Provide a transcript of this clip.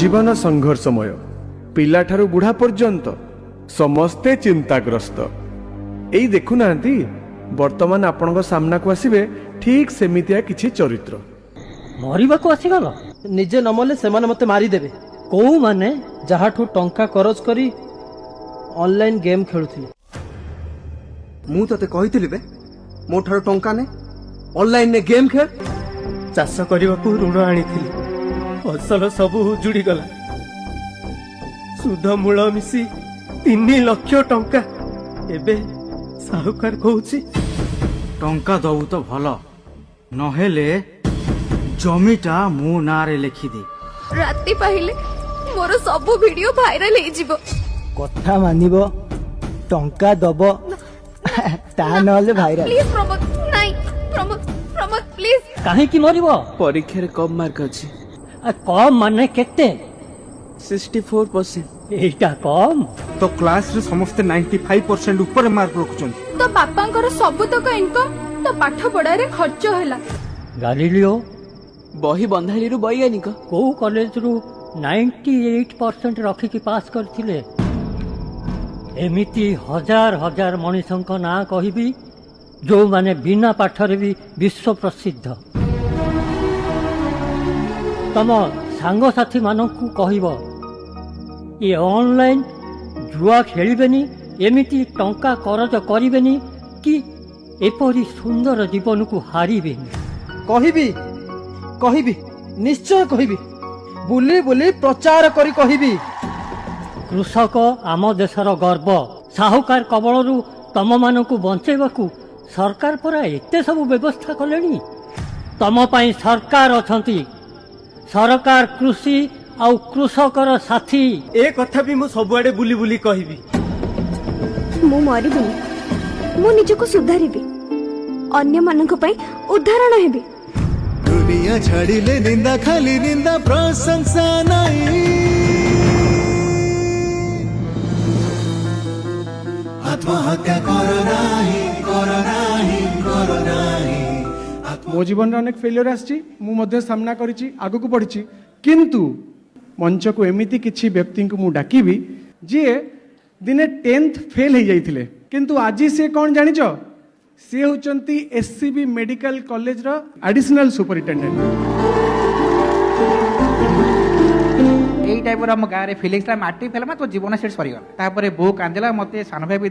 जीवन संघर्षमय पिलाठारु बुढ़ा पर्यंत समस्ते चिंताग्रस्त एई देखुना वर्तमान आपण सामना को आसवे ठीक सेमितिया किछि चरित्र मरिबाको आसीगल निजे न मले से मते मारिदेवे को माने जहाठू टंका करज करी ऑनलाइन गेम खेलुथिले मु तते कहितली बे मो ठारो टंका ने ऑनलाइन ने गेम खेल चाष करने ऋण आनी फसल सब उजुड़ी गला सुध मूल मिसी 3 लाख टंका एबे साहुकार कहूची टंका दऊ तो भल नहेले जमीटा मो नारे लिखि दे राति पाहिले मोर सब वीडियो वायरल हे जिवो कथा मानिबो टंका दबो ता नले भाइराल प्लीज प्रमोद नाही प्रमोद प्रमोद प्लीज काहे की मरिबो परीक्षा रे कम मार्क अछि कम माने केते 64% एटा कम तो क्लास रे समस्त 95% ऊपर मार्क रखुछन तो बापांकर सब तक इनकम तो पाठ पढ़ा रे खर्च होला गालिलियो बही बंधाली रु वैज्ञानिक को कॉलेज रु 98% रखी की पास करथिले एमिति हजार हजार मनीषंक ना कहिबी जो माने बिना पाठरे भी विश्व प्रसिद्ध तम सांग साथी मानकु कहिबो ये ऑनलाइन जुआ खेलिबेनी एमिति टंका करज करिबेनी कि एपरी सुंदर जीवन को हारिबेनी कहिबी निश्चय कहिबी बुली बुली प्रचार करी कहिबी कृषक आम देशर गर्व साहुकार कबलरू तम मानकु बंचेबाकू सरकार परा एते सब व्यवस्था कलेनी तम पई सरकार अछंती सरकार कृषि आउ कृषकर साथी ए कथा भी मु सबुआडे बुली बुली कहबी मु मरिबिनी मु निजको सुधारिबी अन्य मानक पई उदाहरण हेबी दुनिया छाड़िले निंदा खाली निंदा प्रशंसा नहीं आत्महत्या करो नाही करो नाही करो नाही मो जीवन अनेक फेलियर आछि मु मध्य सामना करिछि आगु को पढिछि किंतु मंच को एमिति किछि व्यक्ति को मु डाकिबी जे दिने 10th फेल हो जाइथिले किंतु आज से कौन जानिछ सी होचंती एससीबी मेडिकल कॉलेज रो एडिशनल सुपरिटेंडेंट यही टाइप हम गाँव में फिलिंग्स माटी फेल तो जीवन से सरीगला बो कांदेला मत सान भाई भी